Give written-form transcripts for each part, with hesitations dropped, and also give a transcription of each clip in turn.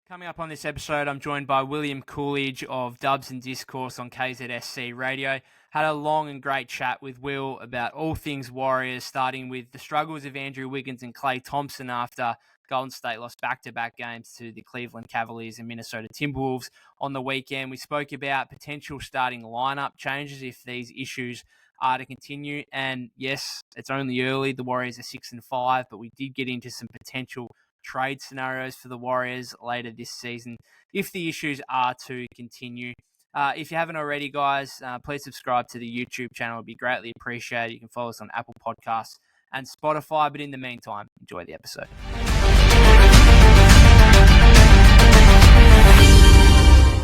Coming up on this episode, I'm joined by William Coolidge of Dubs and Discourse on KZSC Radio. Had a long and great chat with Will about all things Warriors, starting with the struggles of Andrew Wiggins and Klay Thompson after Golden State lost back-to-back games to the Cleveland Cavaliers and Minnesota Timberwolves on the weekend. We spoke about potential starting lineup changes if these issues are to continue. And yes, it's only early. The Warriors are 6-5, but we did get into some potential trade scenarios for the Warriors later this season if the issues are to continue. If you haven't already, guys, please subscribe to the YouTube channel. It would be greatly appreciated. You can follow us on Apple Podcasts and Spotify. But in the meantime, enjoy the episode.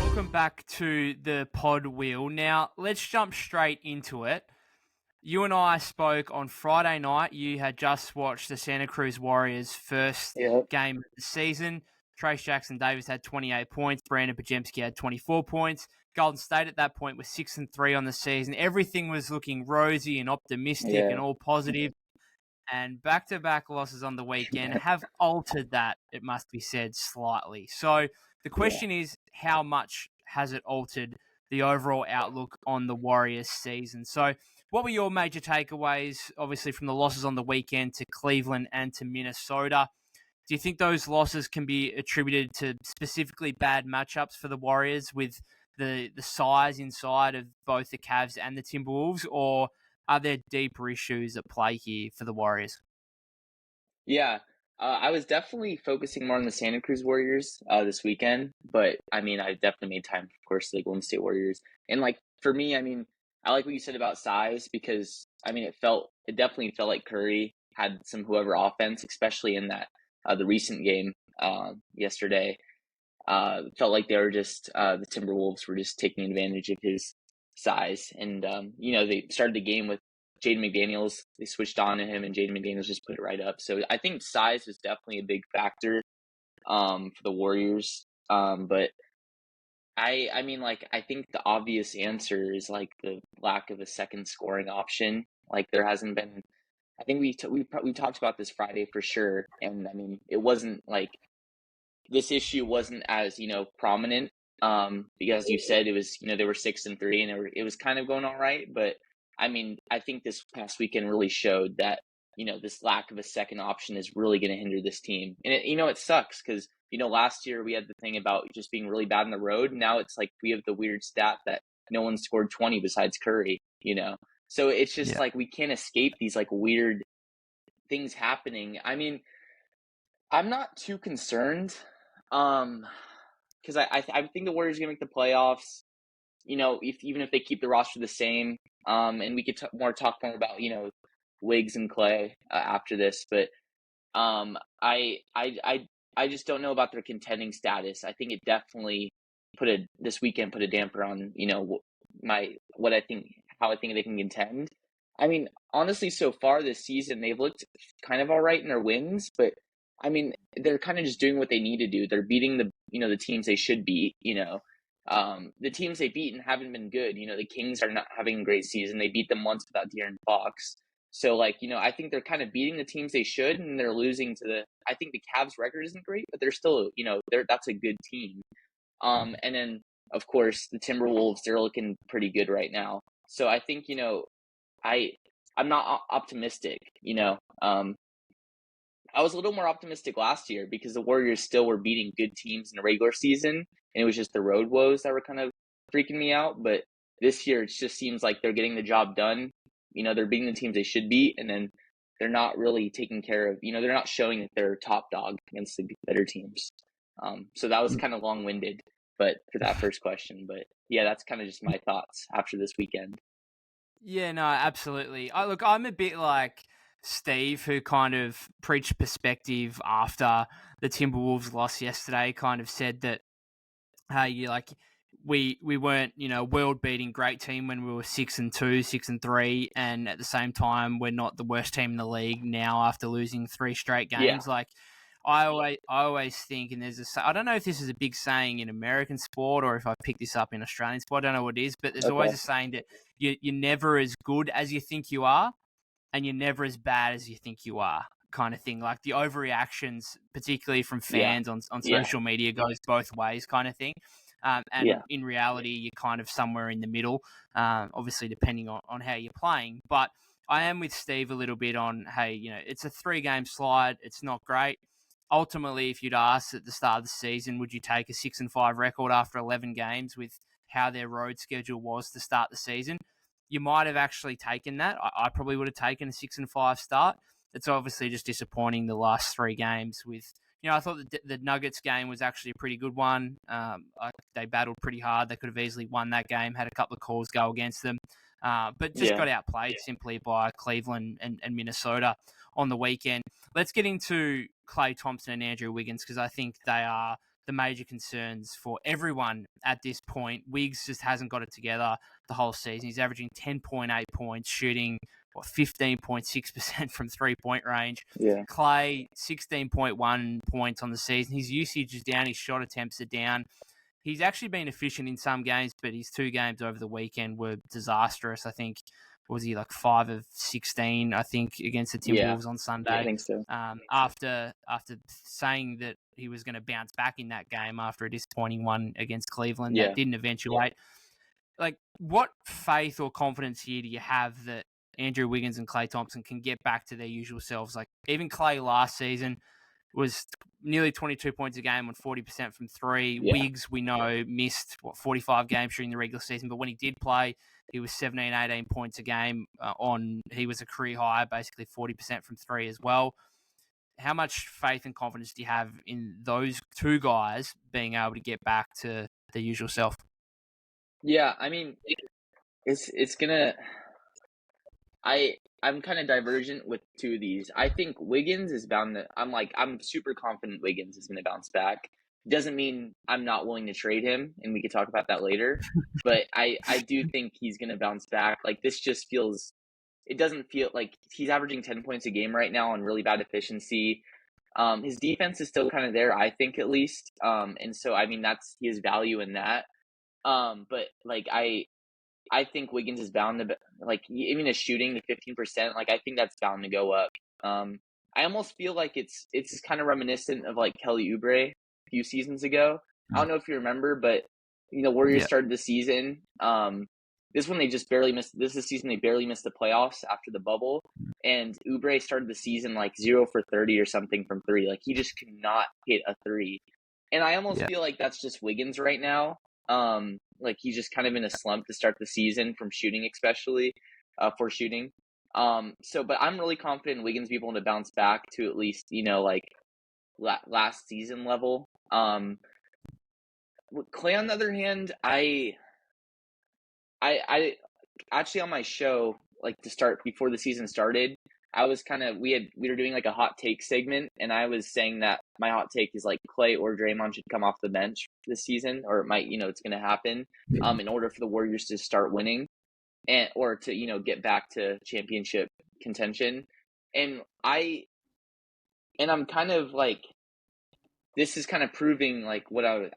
Welcome back to the pod, Will. Now, let's jump straight into it. You and I spoke on Friday night. You had just watched the Santa Cruz Warriors' first game of the season. Trace Jackson-Davis had 28 points. Brandon Podziemski had 24 points. Golden State at that point was 6-3 on the season. Everything was looking rosy and optimistic and all positive. And back-to-back losses on the weekend have altered that, it must be said, slightly. So the question is, how much has it altered the overall outlook on the Warriors season? So what were your major takeaways, obviously, from the losses on the weekend to Cleveland and to Minnesota? Do you think those losses can be attributed to specifically bad matchups for the Warriors with the size inside of both the Cavs and the Timberwolves, or are there deeper issues at play here for the Warriors? Yeah, I was definitely focusing more on the Santa Cruz Warriors this weekend, but I definitely made time, of course, to the Golden State Warriors. And for me, I like what you said about size because it definitely felt like Curry had some whoever offense, especially in that the recent game yesterday. Felt like they were just the Timberwolves were just taking advantage of his size, and they started the game with Jaden McDaniels. They switched on to him, and Jaden McDaniels just put it right up. So I think size was definitely a big factor for the Warriors. But I think the obvious answer is the lack of a second scoring option. There hasn't been. I think we talked about this Friday for sure, and it wasn't this issue wasn't as prominent because you said it was they were 6-3 and it was kind of going all right, but I think this past weekend really showed that this lack of a second option is really going to hinder this team, and it sucks because last year we had the thing about just being really bad on the road. Now it's we have the weird stat that no one scored 20 besides Curry, so it's just we can't escape these weird things happening. I'm not too concerned because I think the Warriors are gonna make the playoffs. Even if they keep the roster the same, and we could talk more about Wiggs and Klay after this, but I just don't know about their contending status. I think it definitely this weekend put a damper on how I think they can contend. Honestly, so far this season they've looked kind of all right in their wins, but they're kind of just doing what they need to do. They're beating the teams they should beat. The teams they beat and haven't been good. The Kings are not having a great season. They beat them once without De'Aaron Fox. So I think they're kind of beating the teams they should, and they're losing to I think the Cavs record isn't great, but they're still, that's a good team. And then of course the Timberwolves, they're looking pretty good right now. So I think, I'm not optimistic, I was a little more optimistic last year because the Warriors still were beating good teams in the regular season, and it was just the road woes that were kind of freaking me out. But this year, it just seems like they're getting the job done. They're beating the teams they should beat, and then they're not really taking care of, they're not showing that they're top dog against the better teams. So that was kind of long-winded, but for that first question. But yeah, that's kind of just my thoughts after this weekend. Yeah, no, absolutely. I'm a bit like Steve, who kind of preached perspective after the Timberwolves loss yesterday, kind of said that, hey, we weren't, world-beating great team when we were 6-2, 6-3, and at the same time, we're not the worst team in the league now after losing 3 straight games. Yeah. I always think, and I don't know if this is a big saying in American sport or if I picked this up in Australian sport, I don't know what it is, but there's always a saying that you're never as good as you think you are, and you're never as bad as you think you are, kind of thing. Like the overreactions, particularly from Yeah. fans on Yeah. social media, goes both ways kind of thing. And Yeah. in reality, you're kind of somewhere in the middle, obviously depending on how you're playing. But I am with Steve a little bit on, hey, you know, it's a 3-game slide. It's not great. Ultimately, if you'd asked at the start of the season, would you take a 6-5 record after 11 games with how their road schedule was to start the season? You might have actually taken that. I probably would have taken a 6-5 start. It's obviously just disappointing the last 3 games with, you know, I thought the Nuggets game was actually a pretty good one. They battled pretty hard. They could have easily won that game, had a couple of calls go against them, but just got outplayed simply by Cleveland and Minnesota on the weekend. Let's get into Klay Thompson and Andrew Wiggins because I think they are the major concerns for everyone at this point. Wiggs just hasn't got it together the whole season. He's averaging 10.8 points, shooting 15.6% from 3-point range. Yeah. Klay, 16.1 points on the season. His usage is down. His shot attempts are down. He's actually been efficient in some games, but his 2 games over the weekend were disastrous. I think, was he like 5 of 16, I think, against the Timberwolves on Sunday. I think so. After saying that he was going to bounce back in that game after a disappointing one against Cleveland that didn't eventuate. Like, what faith or confidence here do you have that Andrew Wiggins and Klay Thompson can get back to their usual selves? Like, even Klay last season was nearly 22 points a game on 40% from 3. Yeah. Wiggs, we know, missed 45 games during the regular season, but when he did play, he was 17, 18 points a game he was a career high, basically 40% from 3 as well. How much faith and confidence do you have in those 2 guys being able to get back to their usual self? Yeah, I mean, it's gonna. I'm kind of divergent with 2 of these. I think Wiggins is bound to. I'm super confident Wiggins is gonna bounce back. Doesn't mean I'm not willing to trade him, and we could talk about that later. But I do think he's gonna bounce back. Like, this just feels. It doesn't feel like he's averaging 10 points a game right now on really bad efficiency. His defense is still kind of there, I think, at least. And so I mean he has value in that. But like I think Wiggins is bound to, like, even his shooting to 15%, like, I think that's bound to go up. I almost feel like it's kind of reminiscent of like Kelly Oubre a few seasons ago. I don't know if you remember, but Warriors started the season. This one they just barely missed. This is the season they barely missed the playoffs after the bubble, and Oubre started the season like 0 for 30 or something from 3. Like, he just could not hit a 3, and I almost feel like that's just Wiggins right now. Like, he's just kind of in a slump to start the season from shooting, especially for shooting. But I'm really confident Wiggins be able to bounce back to at least, like last season level. With Klay, on the other hand, I actually, on my show, like, to start before the season started, I was we were doing like a hot take segment, and I was saying that my hot take is like Klay or Draymond should come off the bench this season, or it might, it's going to happen, in order for the Warriors to start winning or to, get back to championship contention. And I'm kind of like, this is kind of proving like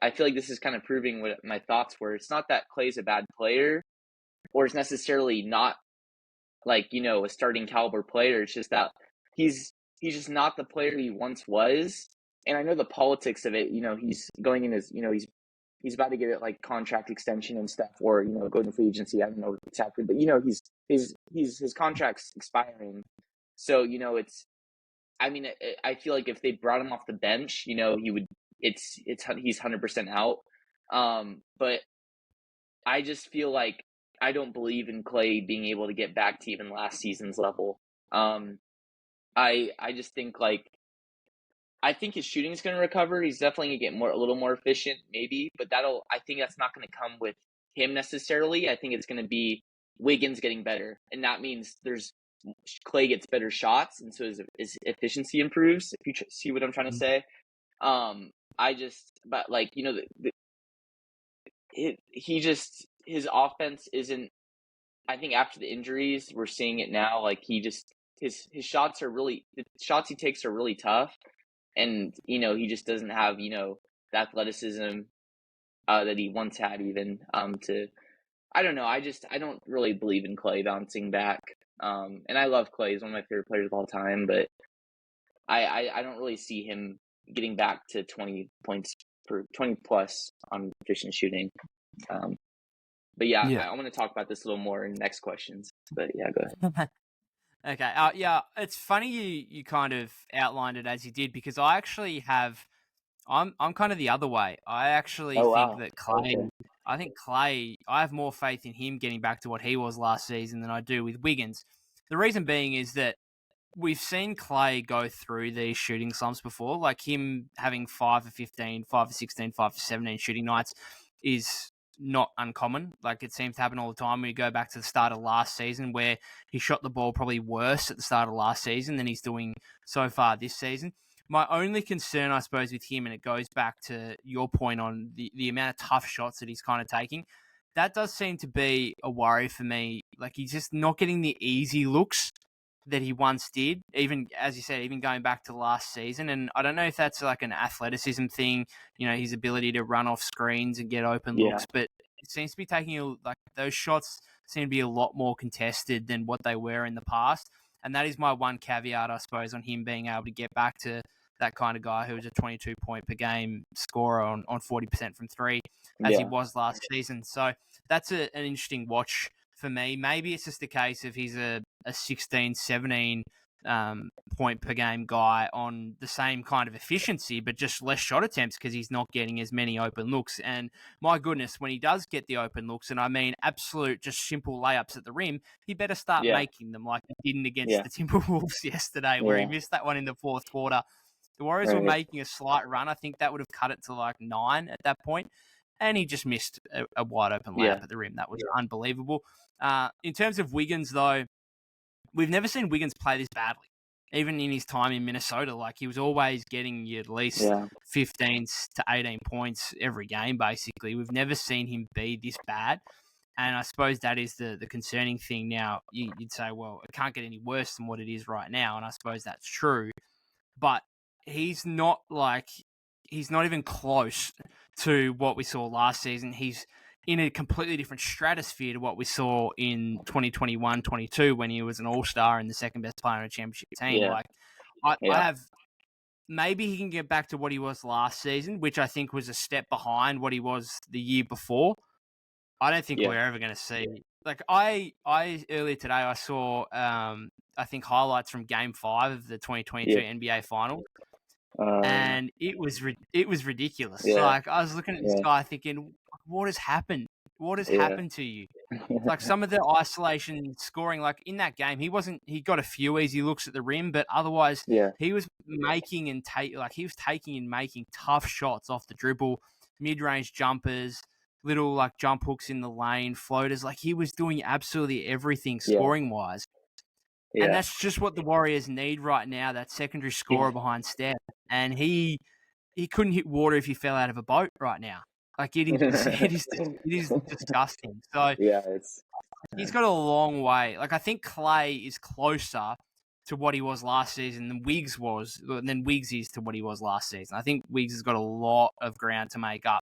I feel like this is kind of proving what my thoughts were. It's not that Klay's a bad player, or is necessarily not like, a starting caliber player. It's just that he's just not the player he once was. And I know the politics of it, he's going in his, he's about to get a like contract extension and stuff, or, go to free agency. I don't know exactly, but his contract's expiring. So, I feel like if they brought him off the bench, he's 100% out. But I just feel like I don't believe in Klay being able to get back to even last season's level. I just think I think his shooting is going to recover. He's definitely going to get a little more efficient, maybe, but I think that's not going to come with him necessarily. I think it's going to be Wiggins getting better, and that means Klay gets better shots, and so his efficiency improves. If you see what I'm trying to say, his offense isn't. I think after the injuries, we're seeing it now. Like, his shots the shots he takes are really tough, and he just doesn't have the athleticism that he once had. Even I don't know. I don't really believe in Klay bouncing back. And I love Klay; he's one of my favorite players of all time. But I don't really see him getting back to 20 plus on efficient shooting. But yeah, I want to talk about this a little more in next questions. But yeah, go ahead. Okay. Yeah, it's funny you kind of outlined it as you did, because I actually have. I'm kind of the other way. I actually Oh think wow. that Klay. Okay. I think Klay. I have more faith in him getting back to what he was last season than I do with Wiggins. The reason being is that we've seen Klay go through these shooting slumps before, like him having 5 for 15, 5 for 16, 5 for 17 shooting nights is not uncommon. Like it seems to happen all the time. When you go back to the start of last season, where he shot the ball probably worse at the start of last season than he's doing so far this season. My only concern, I suppose, with him, and it goes back to your point on the amount of tough shots that he's kind of taking, that does seem to be a worry for me. Like he's just not getting the easy looks that he once did, even, as you said, even going back to last season. And I don't know if that's like an athleticism thing, his ability to run off screens and get open looks, but it seems to be taking, like, those shots seem to be a lot more contested than what they were in the past. And that is my one caveat, I suppose, on him being able to get back to that kind of guy who was a 22 point per game scorer on 40% from three, as he was last season. So that's an interesting watch for me. Maybe it's just a case of he's a 16, 17 point per game guy on the same kind of efficiency, but just less shot attempts because he's not getting as many open looks. And my goodness, when he does get the open looks, and I mean absolute just simple layups at the rim, he better start making them like he didn't against the Timberwolves yesterday, where he missed that one in the fourth quarter. The Warriors were making a slight run. I think that would have cut it to like 9 at that point. And he just missed a wide open layup at the rim. That was unbelievable. In terms of Wiggins, though, we've never seen Wiggins play this badly. Even in his time in Minnesota, like he was always getting you at least 15 to 18 points every game, basically. We've never seen him be this bad. And I suppose that is the concerning thing. Now, you'd say, well, it can't get any worse than what it is right now. And I suppose that's true. But he's not even close to what we saw last season. He's in a completely different stratosphere to what we saw in 2021-22 when he was an all-star and the second best player on a championship team. Yeah. Like I have, maybe he can get back to what he was last season, which I think was a step behind what he was the year before. I don't think we're ever going to see. Like I earlier today I saw I think highlights from Game 5 of the 2022 NBA Finals. And it was ridiculous. Like I was looking at this guy thinking, what has happened? What has happened to you? Like some of the isolation scoring, like in that game, he got a few easy looks at the rim, but otherwise he was making and taking and making tough shots off the dribble, mid-range jumpers, little like jump hooks in the lane, floaters. Like he was doing absolutely everything scoring wise. And that's just what the Warriors need right now, that secondary scorer behind Steph. And he couldn't hit water if he fell out of a boat right now. Like it is disgusting. So he's got a long way. Like I think Klay is closer to what he was last season than Wiggs is to what he was last season. I think Wiggs has got a lot of ground to make up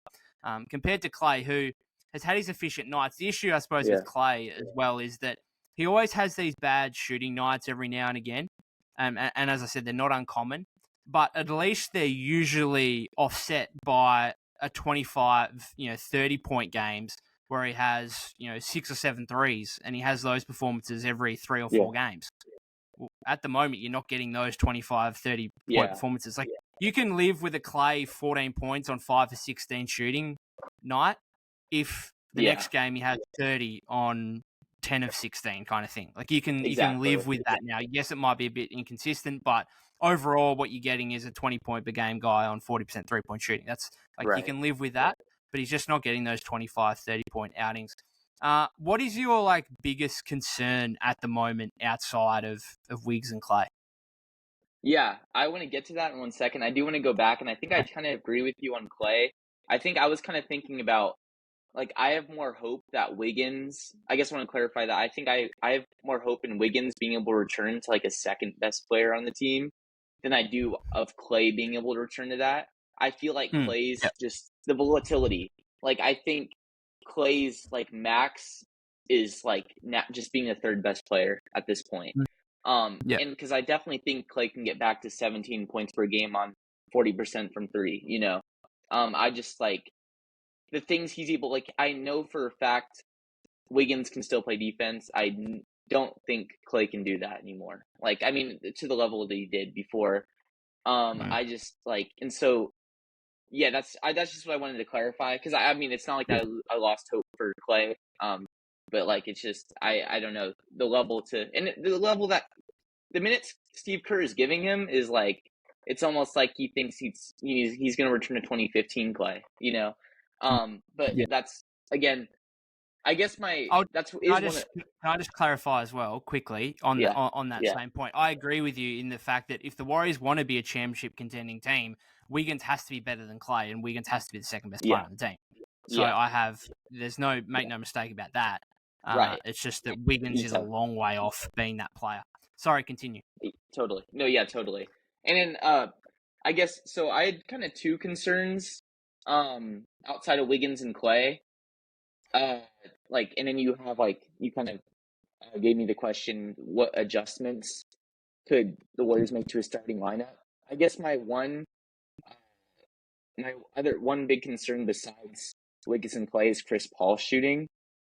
compared to Klay, who has had his efficient nights. The issue, I suppose, with Klay as well is that he always has these bad shooting nights every now and again. And as I said, they're not uncommon. But at least they're usually offset by a 25, 30-point games where he has, 6 or 7 threes, and he has those performances every 3 or 4 games. Well, at the moment, you're not getting those 25, 30-point performances. Like you can live with a Klay 14 points on 5 for 16 shooting night if the next game he has 30 on 10 of 16 kind of thing. Like you can live with that now. Yes, it might be a bit inconsistent, but overall what you're getting is a 20-point per game guy on 40% three-point shooting. That's like you can live with that, but he's just not getting those 25, 30-point outings. What is your biggest concern at the moment outside of Wiggs and Klay? Yeah, I want to get to that in 1 second. I do want to go back, and I think I kind of agree with you on Klay. I think I was kind of thinking about, I have more hope that Wiggins, I guess I want to clarify that. I think I have more hope in Wiggins being able to return to a second best player on the team than I do of Klay being able to return to that. I feel like Klay's just the volatility. I think Klay's max is just being the third best player at this point. Yeah. And because I definitely think Klay can get back to 17 points per game on 40% from three. I just like the things he's able. Like I know for a fact Wiggins can still play defense. Don't think Klay can do that anymore. Like I mean, to the level that he did before. I just like, and so yeah, that's just what I wanted to clarify because I mean it's not like I lost hope for Klay. But like it's just I don't know the level that the minutes Steve Kerr is giving him is like it's almost like he thinks he's going to return to 2015 Klay, But Yeah. that's again, I guess Can I just clarify as well quickly on yeah on that yeah same point? I agree with you in the fact that if the Warriors want to be a championship contending team, Wiggins has to be better than Klay, and Wiggins has to be the second best player yeah on the team. So yeah there's make no mistake about that. right It's just that Wiggins is a exactly. long way off being that player. Sorry, continue. Totally. No, yeah, totally. And then I guess so I had kind of two concerns outside of Wiggins and Klay. And then you have you kind of gave me the question, what adjustments could the Warriors make to a starting lineup? I guess my other one big concern besides Wiggins and Klay is Chris Paul shooting.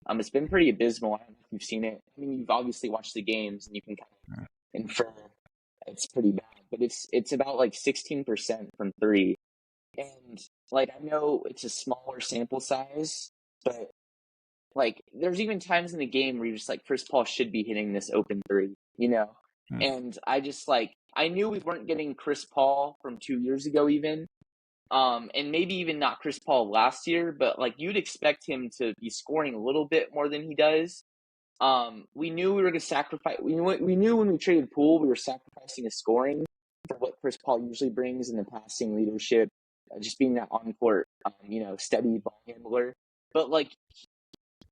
It's been pretty abysmal. I don't know if you've seen it. I mean, you've obviously watched the games and you can kind of infer it's pretty bad, but it's about like 16% from three. And like I know it's a smaller sample size, but like there's even times in the game where you're just like Chris Paul should be hitting this open three, And I just like I knew we weren't getting Chris Paul from 2 years ago even. And maybe even not Chris Paul last year, but like you'd expect him to be scoring a little bit more than he does. We knew we were going to sacrifice. We knew when we traded Poole, we were sacrificing his scoring for what Chris Paul usually brings in the passing leadership, just being that on court, steady ball handler. But like,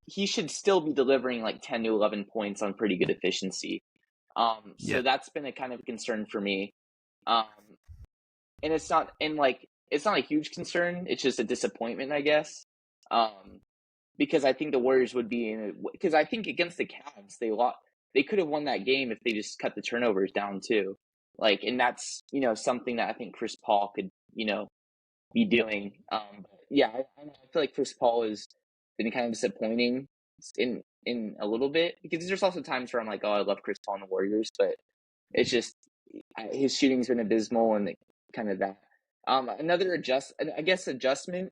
he should still be delivering like 10 to 11 points on pretty good efficiency. So that's been a kind of concern for me. And it's not a huge concern. It's just a disappointment, I guess. Because I think the Warriors would be because I think against the Cavs they could have won that game if they just cut the turnovers down too. Like, and that's something that I think Chris Paul could be doing. Yeah, I feel like Chris Paul has been kind of disappointing in a little bit because there's also times where I'm like, oh, I love Chris Paul and the Warriors, but it's just his shooting's been abysmal and kind of that. Another adjustment.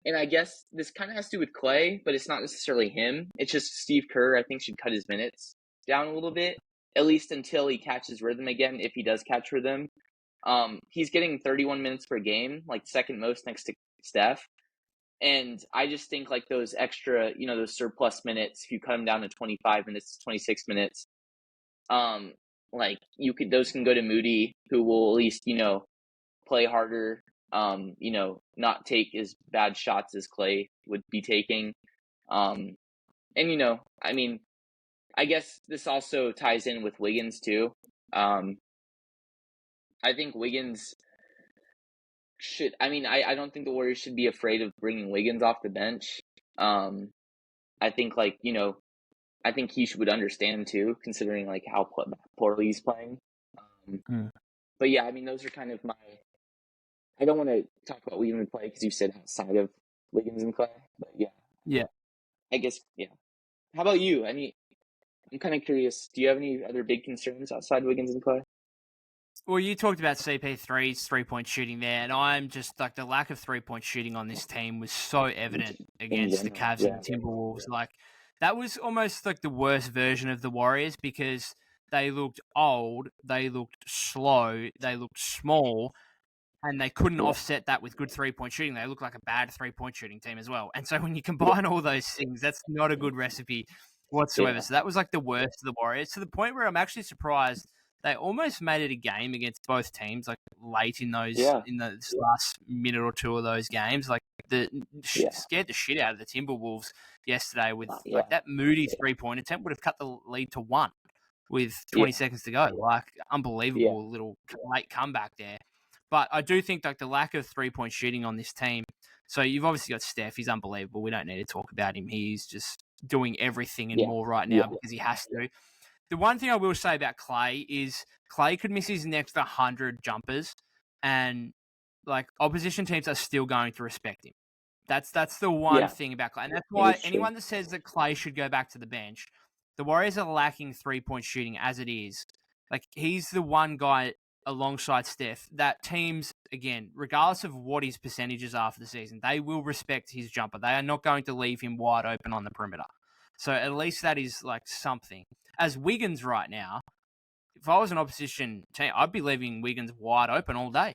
And I guess this kind of has to do with Klay, but it's not necessarily him. It's just Steve Kerr, I think, should cut his minutes down a little bit, at least until he catches rhythm again, if he does catch rhythm. He's getting 31 minutes per game, like second most next to Steph. And I just think like those extra, those surplus minutes, if you cut them down to 25 minutes, 26 minutes, those can go to Moody, who will at least, play harder, not take as bad shots as Klay would be taking. And, I mean, I guess this also ties in with Wiggins too. I think Wiggins I don't think the Warriors should be afraid of bringing Wiggins off the bench. I think I think he would understand too, considering like how poorly he's playing. But yeah, I mean, those are kind of I don't want to talk about Wiggins and Klay because you said outside of Wiggins and Klay, but yeah, I guess yeah. How about you? I'm kind of curious. Do you have any other big concerns outside Wiggins and Klay? Well, you talked about CP3's 3-point shooting there, and I'm just like the lack of 3-point shooting on this team was so evident against the Cavs and the Timberwolves. Like that was almost like the worst version of the Warriors because they looked old, they looked slow, they looked small, and they couldn't offset that with good 3-point shooting. They looked like a bad 3-point shooting team as well. And so when you combine all those things, that's not a good recipe whatsoever. So that was like the worst of the Warriors, to the point where I'm actually surprised they almost made it a game against both teams, like late in those in the last minute or two of those games. Like scared the shit out of the Timberwolves yesterday with like that Moody 3-point attempt would have cut the lead to 1 with 20 seconds to go. Like unbelievable little late comeback there. But I do think like the lack of 3-point shooting on this team. So you've obviously got Steph. He's unbelievable. We don't need to talk about him. He's just doing everything and more right now because he has to. The one thing I will say about Klay is Klay could miss his next 100 jumpers, and like opposition teams are still going to respect him. That's the one thing about Klay, and that's why anyone that says that Klay should go back to the bench, the Warriors are lacking 3-point shooting as it is. Like he's the one guy alongside Steph that teams, again, regardless of what his percentages are for the season, they will respect his jumper. They are not going to leave him wide open on the perimeter. So at least that is like something. As Wiggins right now, if I was an opposition team, I'd be leaving Wiggins wide open all day.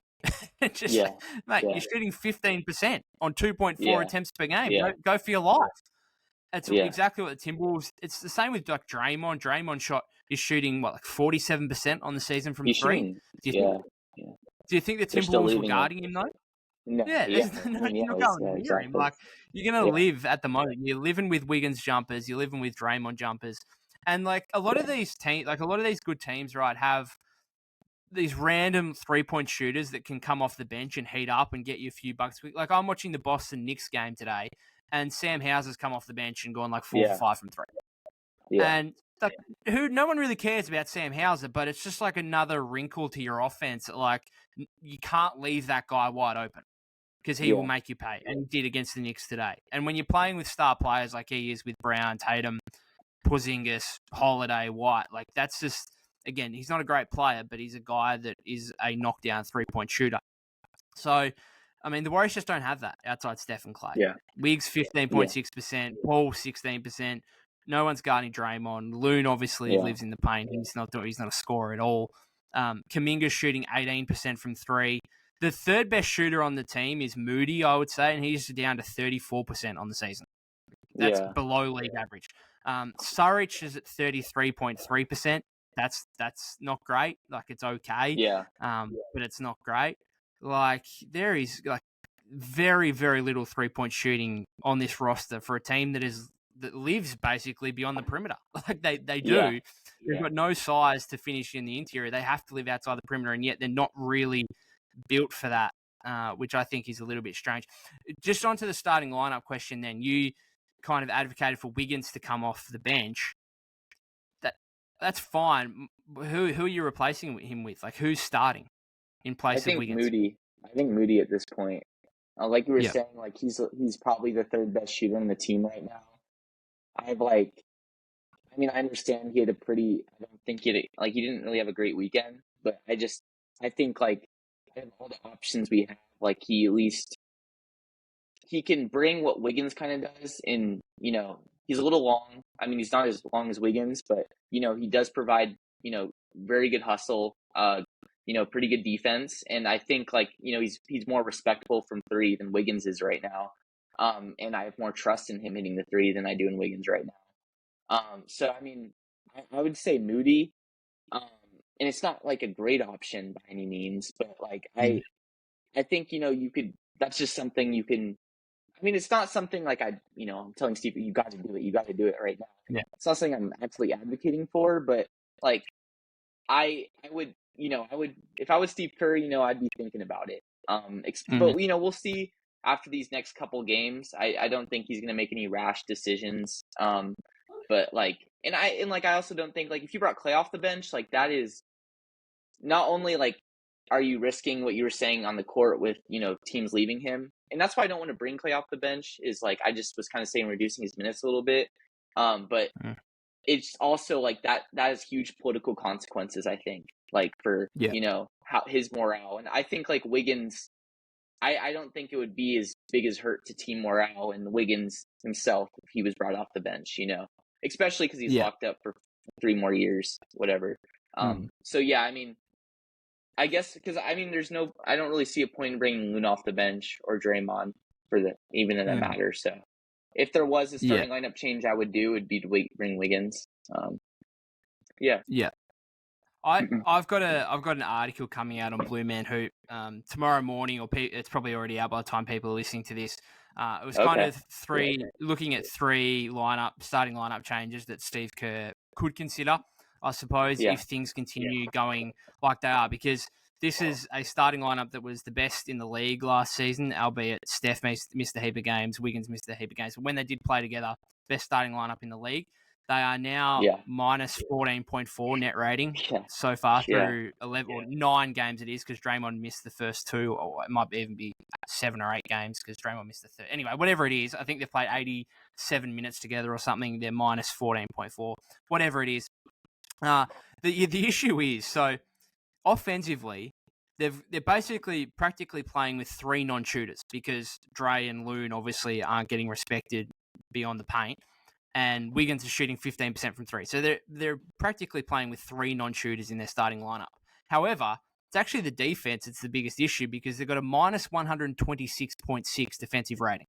Mate, you're shooting 15% on 2.4 attempts per game. Go for your life. That's exactly what the Timberwolves. It's the same with like Draymond. Draymond is shooting like 47% on the season from three. Do you think the Timberwolves were guarding him though? No, you're not going near him. Like you're gonna live at the moment. You're living with Wiggins jumpers. You're living with Draymond jumpers, and like a lot of these teams, like a lot of these good teams, right, have these random 3-point shooters that can come off the bench and heat up and get you a few bucks. Like I'm watching the Boston Knicks game today, and Sam Hauser's come off the bench and gone like 4 for 5 from 3. And like, no one really cares about Sam Hauser, but it's just like another wrinkle to your offense. Like you can't leave that guy wide open because he will make you pay, and he did against the Knicks today. And when you're playing with star players like he is with Brown, Tatum, Porzingis, Holiday, White, like that's just, again, he's not a great player, but he's a guy that is a knockdown 3-point shooter. So, I mean, the Warriors just don't have that outside Steph and Klay. Wiggs 15.6%, Paul 16%. No one's guarding Draymond. Loon obviously lives in the paint. He's not a scorer at all. Kuminga's shooting 18% from 3. The third best shooter on the team is Moody, I would say, and he's down to 34% on the season. That's below league average. Saric is at 33.3%. That's not great. Like it's okay. But it's not great. Like there is like very, very little 3-point shooting on this roster for a team that lives basically beyond the perimeter. Like they do. They've got no size to finish in the interior. They have to live outside the perimeter, and yet they're not really built for that, which I think is a little bit strange. Just onto the starting lineup question then. You kind of advocated for Wiggins to come off the bench. That's fine. Who are you replacing him with? Like who's starting in place of Wiggins? I think Moody at this point. Like we were saying, like he's probably the third best shooter on the team right now. I understand he had I don't think he didn't really have a great weekend, but I think like out of all the options we have, like he can bring what Wiggins kind of does in, he's a little long. I mean, he's not as long as Wiggins, but, he does provide, very good hustle, pretty good defense. And I think like, he's more respectable from 3 than Wiggins is right now. And I have more trust in him hitting the 3 than I do in Wiggins right now. So, I mean, I would say Moody, and it's not like a great option by any means, but like, I think, that's just something you can, I mean, it's not something like I'm telling Steve, you got to do it. You got to do it right now. Yeah. It's not something I'm actually advocating for, but like, I would, if I was Steve Kerr, I'd be thinking about it. But we'll see after these next couple games. I don't think he's going to make any rash decisions. But like, and I also don't think like if you brought Klay off the bench, like that is not only like, are you risking what you were saying on the court with, teams leaving him? And that's why I don't want to bring Klay off the bench is like, I just was kind of saying reducing his minutes a little bit. But it's also like that has huge political consequences, I think, like for, how his morale. And I think like Wiggins, I don't think it would be as big as hurt to team morale and Wiggins himself if he was brought off the bench, especially because he's locked up for 3 more years, whatever. So yeah, I mean, I guess because I don't really see a point in bringing Loon off the bench or Draymond even in that matter. So if there was a starting lineup change, I would do would be to bring Wiggins. I've got an article coming out on Blue Man Hoop tomorrow morning, or it's probably already out by the time people are listening to this. It was kind of looking at 3 starting lineup changes that Steve Kerr could consider, I suppose, if things continue going like they are, because this is a starting lineup that was the best in the league last season, albeit Steph missed a heap of games, Wiggins missed a heap of games. But when they did play together, best starting lineup in the league. They are now minus 14.4 net rating so far through 11 or 9 games it is, because Draymond missed the first 2, or it might even be 7 or 8 games because Draymond missed the third. Anyway, whatever it is, I think they've played 87 minutes together or something. They're minus 14.4, whatever it is. The issue is, so offensively, they're basically practically playing with 3 non-shooters, because Dre and Loon obviously aren't getting respected beyond the paint, and Wiggins is shooting 15% from 3. So they're practically playing with 3 non-shooters in their starting lineup. However, it's actually the defense that's the biggest issue, because they've got a minus 126.6 defensive rating,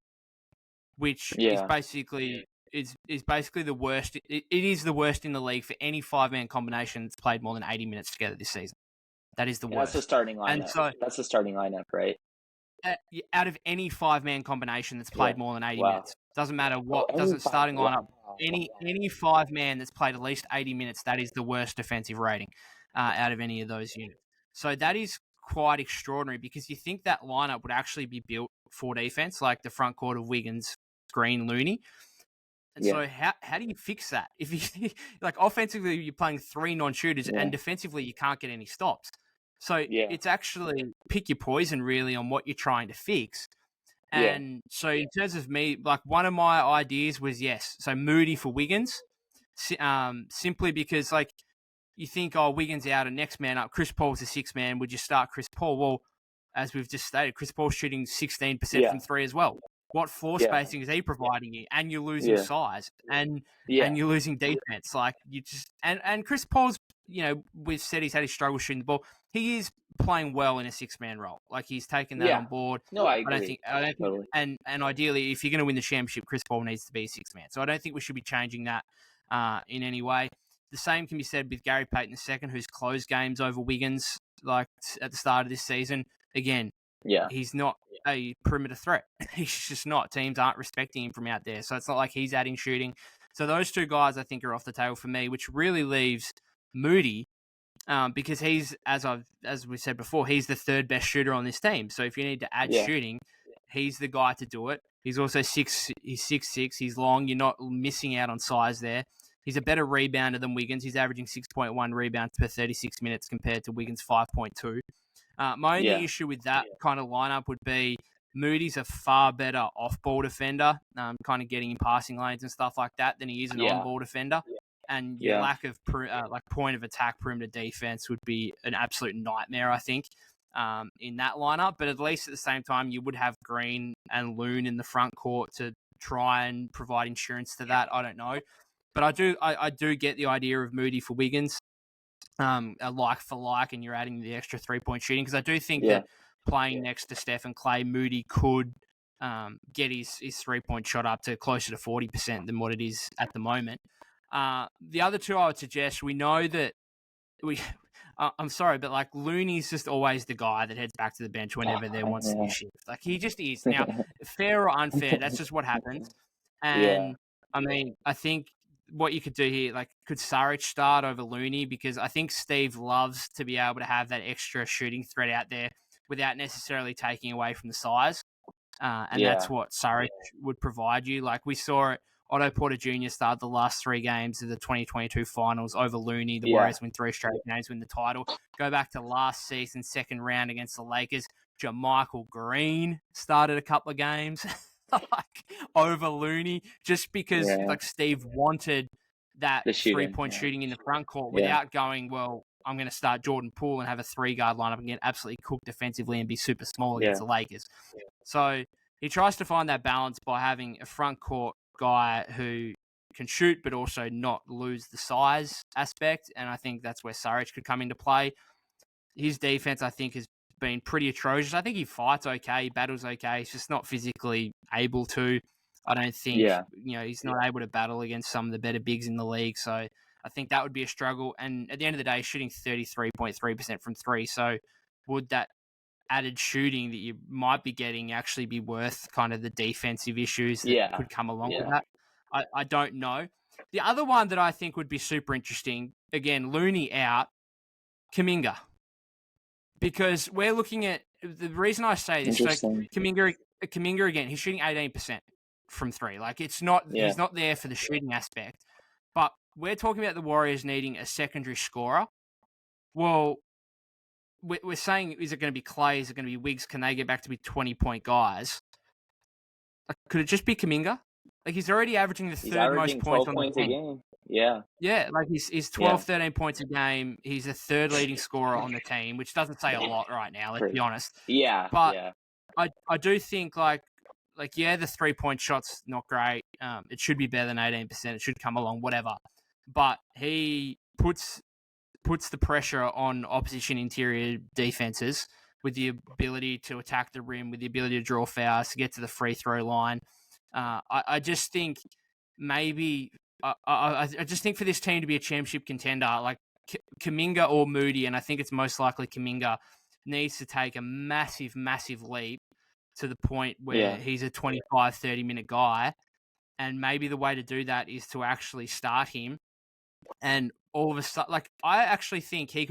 which is basically the worst. It is the worst in the league for any 5-man combination that's played more than 80 minutes together this season. That is the worst. That's the starting lineup. And so, that's the starting lineup, right? Out of any 5-man combination that's played more than 80 minutes. Doesn't matter what, starting lineup. Any 5-man that's played at least 80 minutes, that is the worst defensive rating out of any of those units. So that is quite extraordinary, because you think that lineup would actually be built for defense, like the front court of Wiggins, Green, Looney. And so how do you fix that? If you like, offensively you're playing 3 non-shooters and defensively you can't get any stops. So it's actually pick your poison really on what you're trying to fix. And so in terms of me, like, one of my ideas was, so Moody for Wiggins, simply because, like, you think, Wiggins out and next man up, Chris Paul's the 6th man, would you start Chris Paul? Well, as we've just stated, Chris Paul's shooting 16% from 3 as well. What floor spacing is he providing you? And you're losing size, and you're losing defense. Like, you just and Chris Paul's, we've said he's had his struggle shooting the ball. He is playing well in a 6-man role. Like, he's taken that on board. No, I agree. I don't think, and ideally, if you're going to win the championship, Chris Paul needs to be a 6th man. So I don't think we should be changing that in any way. The same can be said with Gary Payton II, who's closed games over Wiggins, like, at the start of this season. Again, he's not a perimeter threat. He's just not. Teams aren't respecting him from out there. So it's not like he's adding shooting. So those 2 guys, I think, are off the table for me, which really leaves Moody, because he's, as we said before, he's the 3rd best shooter on this team. So if you need to add shooting, he's the guy to do it. He's also 6'6". He's long. You're not missing out on size there. He's a better rebounder than Wiggins. He's averaging 6.1 rebounds per 36 minutes compared to Wiggins' 5.2. My only issue with that kind of lineup would be Moody's a far better off-ball defender, kind of getting in passing lanes and stuff like that, than he is an on-ball defender. And your lack of point of attack perimeter defense would be an absolute nightmare, I think, in that lineup. But at least at the same time, you would have Green and Loon in the front court to try and provide insurance to that. I don't know. But I do get the idea of Moody for Wiggins. A like for like, and you're adding the extra 3-point shooting, because I do think that playing next to Steph and Klay, Moody could get his 3-point shot up to closer to 40% than what it is at the moment. The other 2 I would suggest, we know that I'm sorry, but like, Looney's just always the guy that heads back to the bench whenever there wants to be a shift. Like, he just is. Now, fair or unfair, that's just what happens. And I mean, I think what you could do here, like, could Saric start over Looney? Because I think Steve loves to be able to have that extra shooting threat out there without necessarily taking away from the size. And that's what Saric would provide you. Like, we saw it, Otto Porter Jr. started the last 3 games of the 2022 finals over Looney. The Warriors win 3 straight games, win the title. Go back to last season, 2nd round against the Lakers. JaMychal Green started a couple of games. Like, over Looney, just because like, Steve wanted that 3-point shooting in the front court without going, well, I'm going to start Jordan Poole and have a 3-guard lineup and get absolutely cooked defensively and be super small against the Lakers. So he tries to find that balance by having a front court guy who can shoot but also not lose the size aspect, and I think that's where Saric could come into play. His defense, I think, has been pretty atrocious. I think he fights okay, he battles okay. He's just not physically able to. I don't think, he's not able to battle against some of the better bigs in the league. So I think that would be a struggle. And at the end of the day, shooting 33.3% from 3. So would that added shooting that you might be getting actually be worth kind of the defensive issues that could come along with that? I don't know. The other one that I think would be super interesting, again, Looney out, Kuminga. Because we're looking at, the reason I say this, so Kuminga again, he's shooting 18% from 3. Like, it's not, he's not there for the shooting aspect, but we're talking about the Warriors needing a secondary scorer. Well, we're saying, is it going to be Klay? Is it going to be Wiggs? Can they get back to be 20-point guys? Like, could it just be Kuminga? Like, he's already averaging the He's third most averaging points 12 on the points a team. game. Yeah. Yeah, like he's 12, 13 points a game. He's the third leading scorer on the team, which doesn't say a lot right now, let's be honest. Yeah, But yeah. I do think, like, yeah, the 3-point shot's not great. It should be better than 18%. It should come along, whatever. But he puts the pressure on opposition interior defenses with the ability to attack the rim, with the ability to draw fouls, to get to the free throw line. I just think maybe I just think for this team to be a championship contender, like Kuminga or Moody, and I think it's most likely Kuminga, needs to take a massive, massive leap to the point where he's a 25, 30-minute guy. And maybe the way to do that is to actually start him. And all of a sudden, like, I actually think he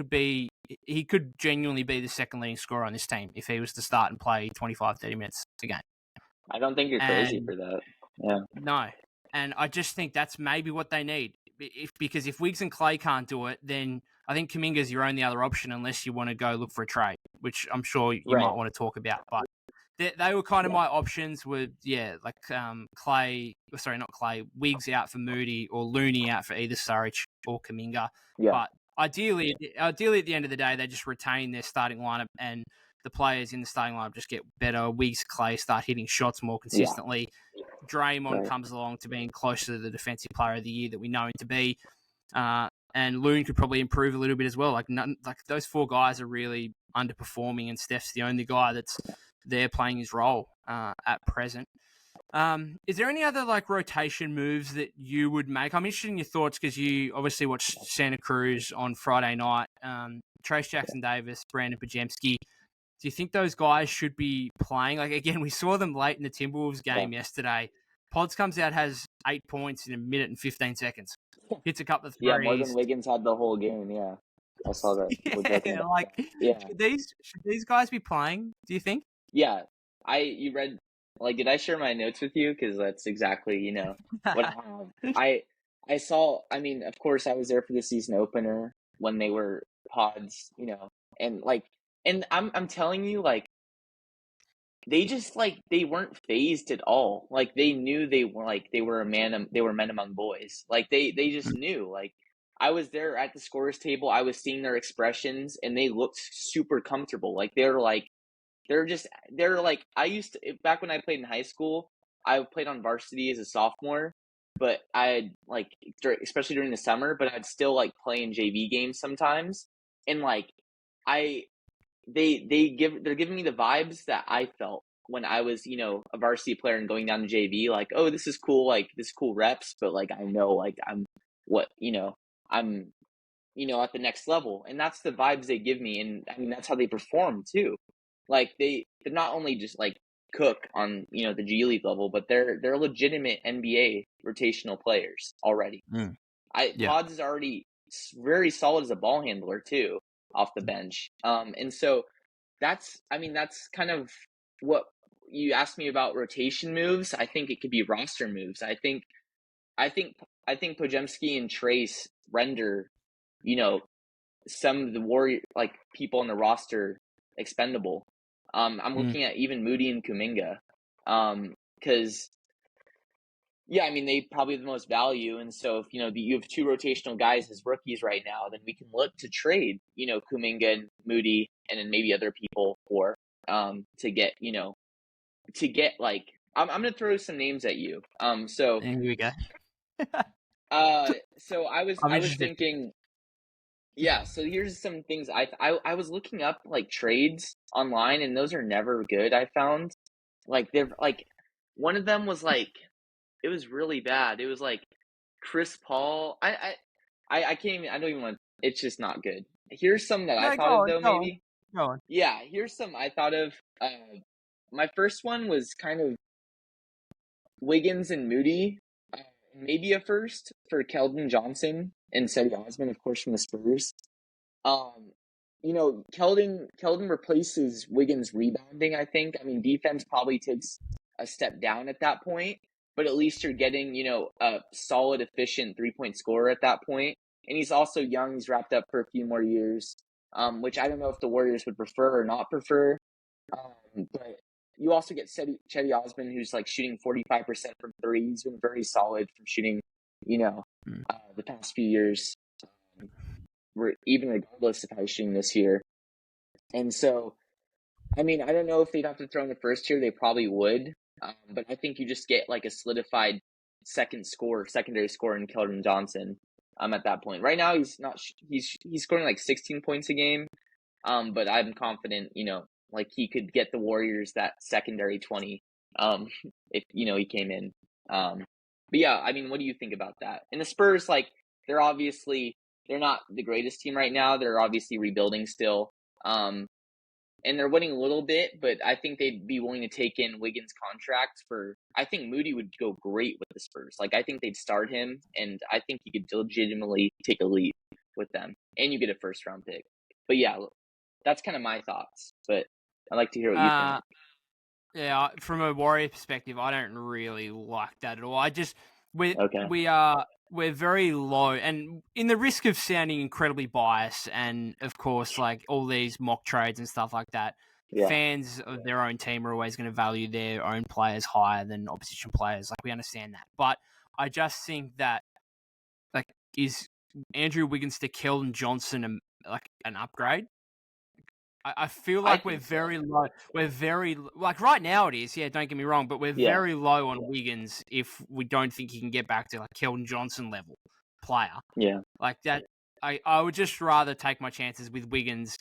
could genuinely be the second leading scorer on this team if he was to start and play 25, 30 minutes a game. I don't think you're crazy for that. Yeah. No. And I just think that's maybe what they need. Because if Wiggs and Klay can't do it, then I think Kuminga's your only other option unless you want to go look for a trade, which I'm sure you might want to talk about. But they were kind of my options with, like Wiggs out for Moody or Looney out for either Saric or Kuminga. Yeah. But ideally at the end of the day, they just retain their starting lineup and the players in the starting lineup just get better. Wiggs, Klay start hitting shots more consistently. Yeah. Draymond comes along to being closer to the defensive player of the year that we know him to be. And Loon could probably improve a little bit as well. Like those four guys are really underperforming, and Steph's the only guy that's there playing his role at present. Is there any other like rotation moves that you would make? I'm interested in your thoughts because you obviously watched Santa Cruz on Friday night. Trace Jackson-Davis, Brandon Pajemski. Do you think those guys should be playing? Like, again, we saw them late in the Timberwolves game yesterday. Pods comes out, has 8 points in a minute and 15 seconds. Hits a couple of threes. Yeah, more than Wiggins had the whole game, yeah. I saw that. Should these guys be playing, do you think? Yeah. Did I share my notes with you? Because that's exactly, what I saw. I mean, of course, I was there for the season opener when they were pods, and I'm telling you, like, they just they weren't phased at all. Like, they knew they were men among boys. Like, they just knew. Like, I was there at the scorer's table. I was seeing their expressions, and they looked super comfortable. Like, they're like I used to, back when I played in high school, I played on varsity as a sophomore, but I'd especially during the summer, but I'd still play in JV games sometimes. And they're giving me the vibes that I felt when I was, a varsity player and going down to JV, like, oh, this is cool. This is cool reps, but I know, I'm at the next level. And that's the vibes they give me. And I mean, that's how they perform too. They're not only just cook on, the G League level, but they're legitimate NBA rotational players already. Pods is already very solid as a ball handler too, off the bench. And so that's kind of what you asked me about rotation moves. I think it could be roster moves. I think Pojemski and Trace render, some of the Warrior people on the roster expendable. I'm looking at even Moody and Kuminga, because they probably have the most value. And so if you have two rotational guys as rookies right now, then we can look to trade Kuminga and Moody and then maybe other people for to get I'm gonna throw some names at you. So here we go. So I was thinking. Yeah, so here's some things I was looking up trades online, and those are never good. I found they're one of them was it was really bad. It was Chris Paul. I can't even. I don't even want. It's just not good. Here's some that I thought of though. Maybe. Go on. Yeah, here's some I thought of. My first one was kind of Wiggins and Moody. Maybe a first for Keldon Johnson and Cedi Osman, of course, from the Spurs. Keldon replaces Wiggins rebounding, I think. I mean, defense probably takes a step down at that point. but at least you're getting, a solid, efficient 3-point scorer at that point. And he's also young. He's wrapped up for a few more years, which I don't know if the Warriors would prefer or not prefer. But you also get Chetty Osman, who's like shooting 45% from three. He's been very solid from shooting, the past few years, even regardless of how he's shooting this year. And so, I mean, I don't know if they'd have to throw in the first year. They probably would. But I think you just get like a solidified secondary scorer in Keldon Johnson at that point. Right now, he's not he's scoring like 16 points a game. But I'm confident, like he could get the Warriors that secondary 20 if, he came in. But yeah, I mean, what do you think about that? And the Spurs, like, they're not the greatest team right now. They're obviously rebuilding still. And they're winning a little bit, but I think they'd be willing to take in Wiggins' contract I think Moody would go great with the Spurs. Like, I think they'd start him, and I think he could legitimately take a leap with them. And you get a first-round pick. But yeah, that's kind of my thoughts. But I'd like to hear what you think. Yeah, from a Warrior perspective, I don't really like that at all. We're very low, and in the risk of sounding incredibly biased, and of course, like all these mock trades and stuff like that, fans of their own team are always going to value their own players higher than opposition players. Like, we understand that, but I just think that, like, is Andrew Wiggins to Keldon Johnson an upgrade? I feel like we're very low. We're very, like, right now it is. Yeah, don't get me wrong, but we're very low on Wiggins if we don't think he can get back to like Keldon Johnson level player. Yeah, like that. I would just rather take my chances with Wiggins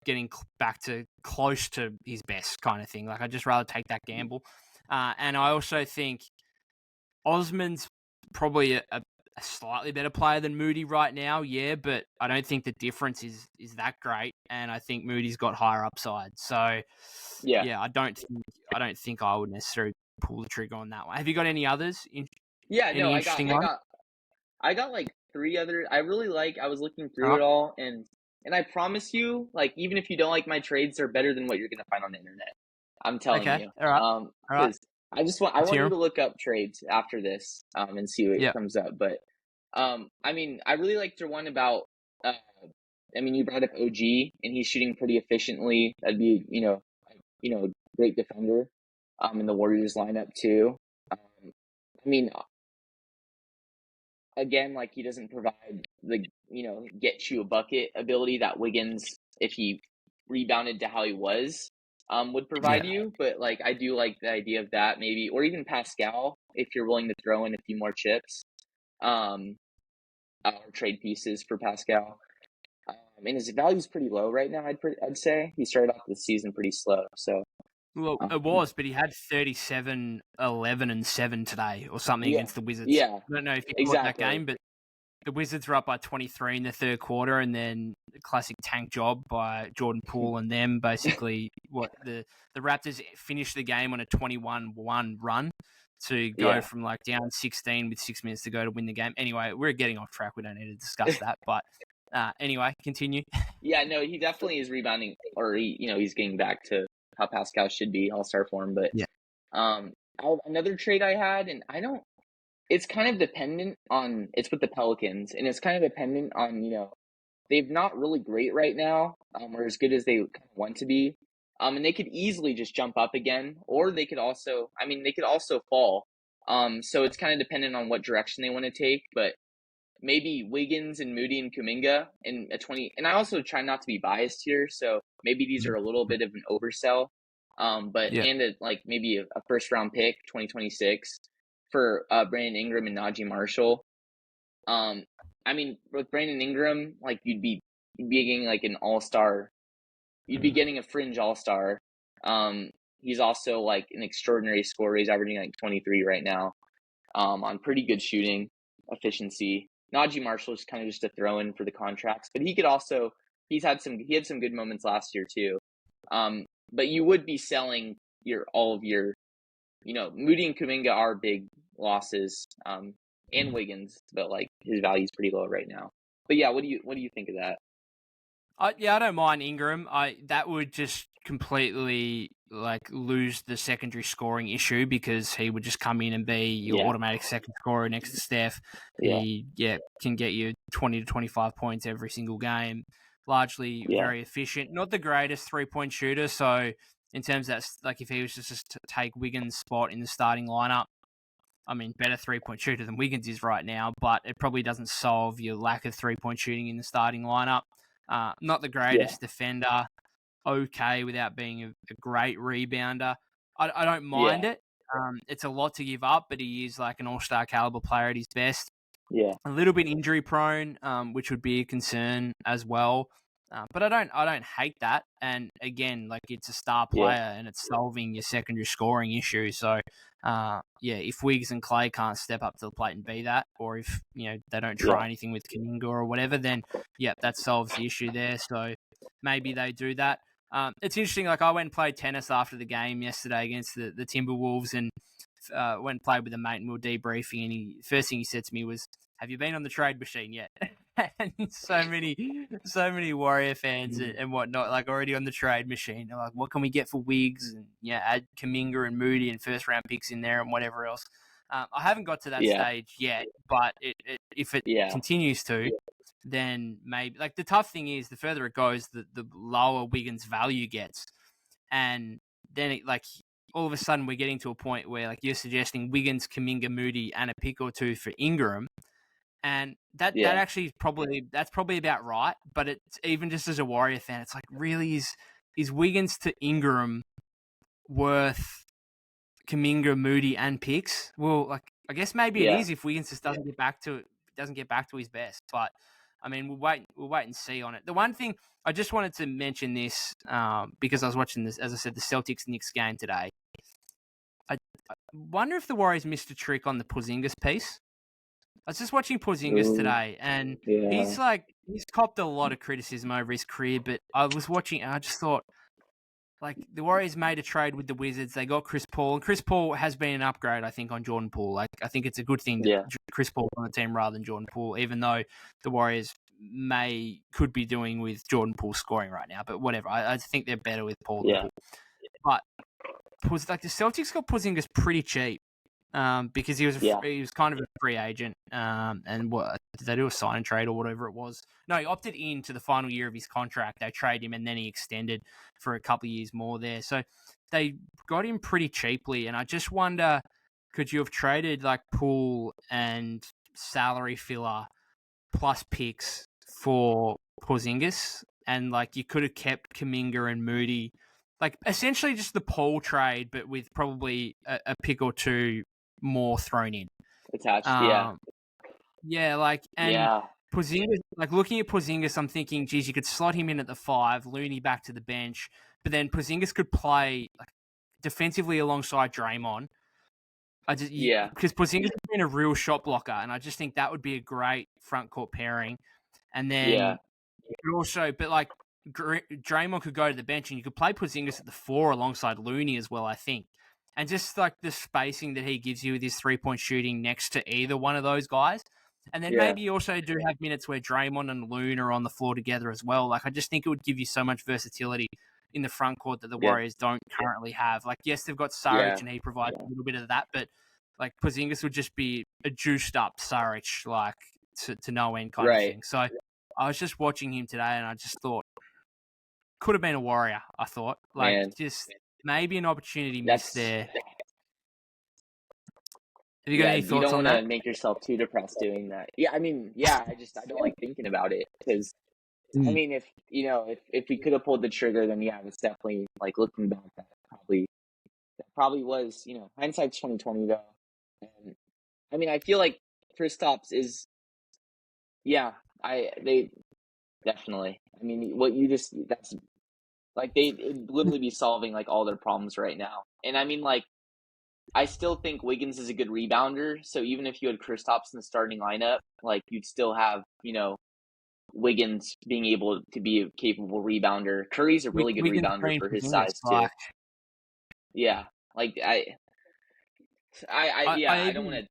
getting back to close to his best kind of thing. Like, I'd just rather take that gamble. And I also think Osman's probably a slightly better player than Moody right now, but I don't think the difference is that great, and I think Moody's got higher upside. So, I don't think I would necessarily pull the trigger on that one. Have you got any others? I got like three other. I was looking through it all, and I promise you, like, even if you don't like my trades, they're better than what you're gonna find on the internet. I'm telling you. All right. I want you to look up trades after this, and see what comes up. But, I mean, I really liked your one about, I mean, you brought up OG, and he's shooting pretty efficiently. That'd be, a great defender, in the Warriors lineup too. I mean, again, like, he doesn't provide the, get you a bucket ability that Wiggins, if he rebounded to how he was, would provide you. But, like, I do like the idea of that, maybe, or even Pascal, if you're willing to throw in a few more chips, or trade pieces for Pascal. And his value is pretty low right now. I'd say he started off the season pretty slow. So, well, it was, but he had 37, 11, and 7 today, or something against the Wizards. Yeah, I don't know if you caught that game, but the Wizards were up by 23 in the third quarter, and then the classic tank job by Jordan Poole and them. Basically, the Raptors finished the game on a 21-1 run to go from like down 16 with 6 minutes to go to win the game. Anyway, we're getting off track. We don't need to discuss that, but anyway, continue. Yeah, no, he definitely is rebounding, or he's getting back to how Pascal should be, all-star form. But another trade I had, and it's kind of dependent on, it's with the Pelicans, and it's kind of dependent on, they've not really great right now, or as good as they kind of want to be. And they could easily just jump up again, or they could also fall. So it's kind of dependent on what direction they want to take, but maybe Wiggins and Moody and Kuminga in a 20. And I also try not to be biased here, so maybe these are a little bit of an oversell. And maybe a first round pick, 2026, for Brandon Ingram and Najee Marshall. I mean, with Brandon Ingram, like, you'd be getting like an all-star. You'd be getting a fringe all-star. He's also like an extraordinary scorer. He's averaging like 23 right now, on pretty good shooting efficiency. Najee Marshall is kind of just a throw-in for the contracts, but he had some good moments last year too. But you would be selling all of your, Moody and Kuminga are big losses, and Wiggins, but like his value is pretty low right now. But yeah, what do you think of that? I don't mind Ingram. That would just completely lose the secondary scoring issue because he would just come in and be your automatic second scorer next to Steph. He can get you 20 to 25 points every single game. Largely very efficient. Not the greatest 3-point shooter. So in terms of that, like if he was just to take Wiggins' spot in the starting lineup, I mean, better 3-point shooter than Wiggins is right now, but it probably doesn't solve your lack of 3-point shooting in the starting lineup. Not the greatest defender. Okay without being a great rebounder. I don't mind it. It's a lot to give up, but he is like an all-star caliber player at his best. Yeah. A little bit injury prone, which would be a concern as well. But I don't hate that. And again, like it's a star player and it's solving your secondary scoring issue. So if Wiggs and Klay can't step up to the plate and be that, or if they don't try anything with Kuminga or whatever, then that solves the issue there. So maybe they do that. It's interesting. Like I went and played tennis after the game yesterday against the Timberwolves, and went and played with a mate, and we were debriefing. And first thing he said to me was, "Have you been on the trade machine yet?" And so many Warrior fans and whatnot, like already on the trade machine. They're like, "What can we get for Wiggs?" And add Kuminga and Moody and first round picks in there and whatever else. I haven't got to that stage yet, but if it continues to. Then maybe, like, the tough thing is the further it goes, the lower Wiggins' value gets. And then, all of a sudden we're getting to a point where, like, you're suggesting Wiggins, Kuminga, Moody, and a pick or two for Ingram. And that actually that's probably about right. But it's even just as a Warrior fan, it's like, really, is Wiggins to Ingram worth Kuminga, Moody, and picks? Well, like, I guess maybe it is if Wiggins just doesn't get back to his best. But I mean, we'll wait and see on it. The one thing I just wanted to mention this because I was watching this, as I said, the Celtics-Knicks game today. I wonder if the Warriors missed a trick on the Porzingis piece. I was just watching Porzingis today, and he's copped a lot of criticism over his career. But I was watching, and I just thought, like, the Warriors made a trade with the Wizards. They got Chris Paul, and Chris Paul has been an upgrade, I think, on Jordan Poole. Like, I think it's a good thing that Chris Paul's on the team rather than Jordan Poole, even though the Warriors could be doing with Jordan Poole scoring right now. But whatever, I think they're better with Paul than Poole. But the Celtics got Porzingis pretty cheap because he was kind of a free agent. And what did they do, a sign and trade or whatever it was? No, he opted in to the final year of his contract. They traded him and then he extended for a couple of years more there. So they got him pretty cheaply. And I just wonder, could you have traded like Poole and salary filler plus picks for Porzingis? And like you could have kept Kuminga and Moody, like essentially just the Paul trade, but with probably a pick or two more thrown in. Attached, Porzingis, like looking at Porzingis, I'm thinking, geez, you could slot him in at the 5, Looney back to the bench, but then Porzingis could play like defensively alongside Draymond. Because Porzingis has been a real shot blocker, and I just think that would be a great front court pairing. And then you could also, but like Draymond could go to the bench, and you could play Porzingis at the 4 alongside Looney as well, I think. And just like the spacing that he gives you with his 3-point shooting next to either one of those guys. And then maybe you also do have minutes where Draymond and Loon are on the floor together as well. Like, I just think it would give you so much versatility in the front court that the Warriors don't currently have. Like, yes, they've got Saric and he provides a little bit of that, but like Porzingis would just be a juiced up Saric, like to no end kind of thing. So I was just watching him today and I just thought, could have been a Warrior, I thought. Like, just maybe an opportunity missed there. Have you got any thoughts on that? You don't want to make yourself too depressed doing that. Yeah, I mean, I don't like thinking about it because, I mean, if we could have pulled the trigger, then it's definitely, like, looking back, that probably was, hindsight's 2020 though. And I mean, I feel like Kristaps is, they definitely. I mean, what you just, that's like it'd literally be solving like all their problems right now. And I mean, like, I still think Wiggins is a good rebounder. So even if you had Kristaps in the starting lineup, like you'd still have, Wiggins being able to be a capable rebounder. Curry's a really good rebounder for his size too. Yeah, like I don't want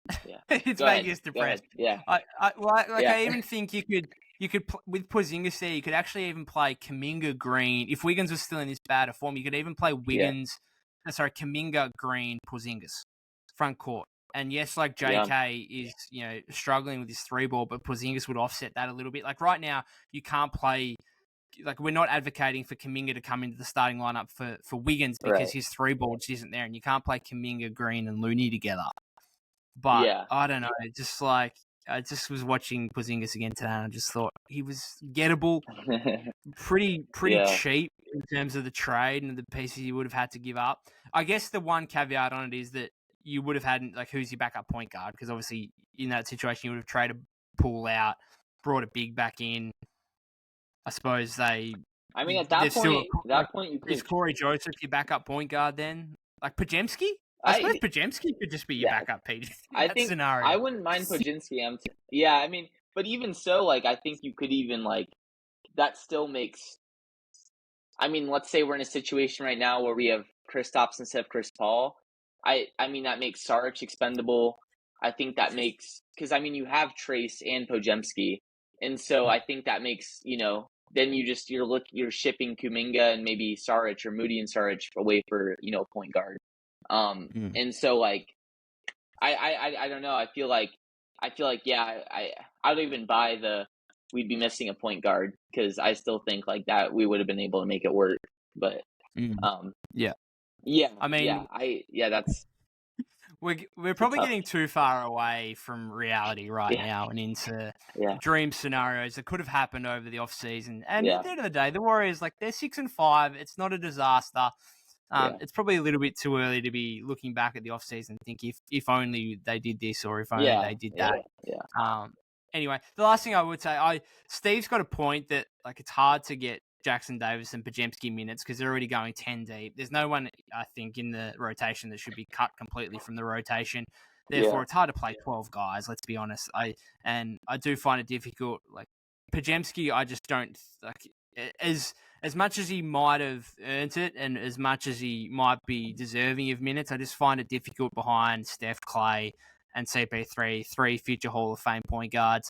to. Yeah, it's making us depressed. Yeah, I even think you you could with Porzingis there, you could actually even play Kuminga Green. If Wiggins was still in this bad a form, you could even play Wiggins. Kuminga Green Porzingis front court. And yes, like JK is struggling with his 3-ball, but Porzingis would offset that a little bit. Like right now, you can't play. Like we're not advocating for Kuminga to come into the starting lineup for Wiggins because his 3-ball just isn't there, and you can't play Kuminga, Green, and Looney together. But I don't know, just like I just was watching Porzingis again today, and I just thought he was gettable, pretty cheap in terms of the trade and the pieces you would have had to give up. I guess the one caveat on it is that you would have had like who's your backup point guard, because obviously in that situation you would have traded Poole out, brought a big back in. I suppose they. I mean, at that point, you could. Is Corey Joseph your backup point guard then? Like Podziemski? I suppose Podziemski could just be your backup, Pete. I think scenario. I wouldn't mind Podziemski. Yeah, I mean, but even so, like I think you could even like that still makes. I mean, let's say we're in a situation right now where we have Kristaps instead of Chris Paul. I mean that makes Saric expendable. I think that makes because I mean you have Trace and Podziemski, and so I think that makes then you're shipping Kuminga and maybe Saric or Moody and Saric away for point guard. And so like I don't know. I feel like yeah I don't even buy we'd be missing a point guard because I still think like that we would have been able to make it work. But I mean that's. We're probably getting too far away from reality now and into dream scenarios that could have happened over the offseason. And at the end of the day, the Warriors, like they're 6-5. It's not a disaster. It's probably a little bit too early to be looking back at the offseason and think if only they did this or if only they did that. Anyway, the last thing I would say, Steve's got a point that like it's hard to get Jackson Davis and Podziemski minutes because they're already going 10 deep. There's no one, I think, in the rotation that should be cut completely from the rotation. Therefore, it's hard to play 12 guys, let's be honest. I do find it difficult. Like Podziemski, I just don't like as much as he might have earned it and as much as he might be deserving of minutes, I just find it difficult behind Steph, Klay, and CP3, 3 future Hall of Fame point guards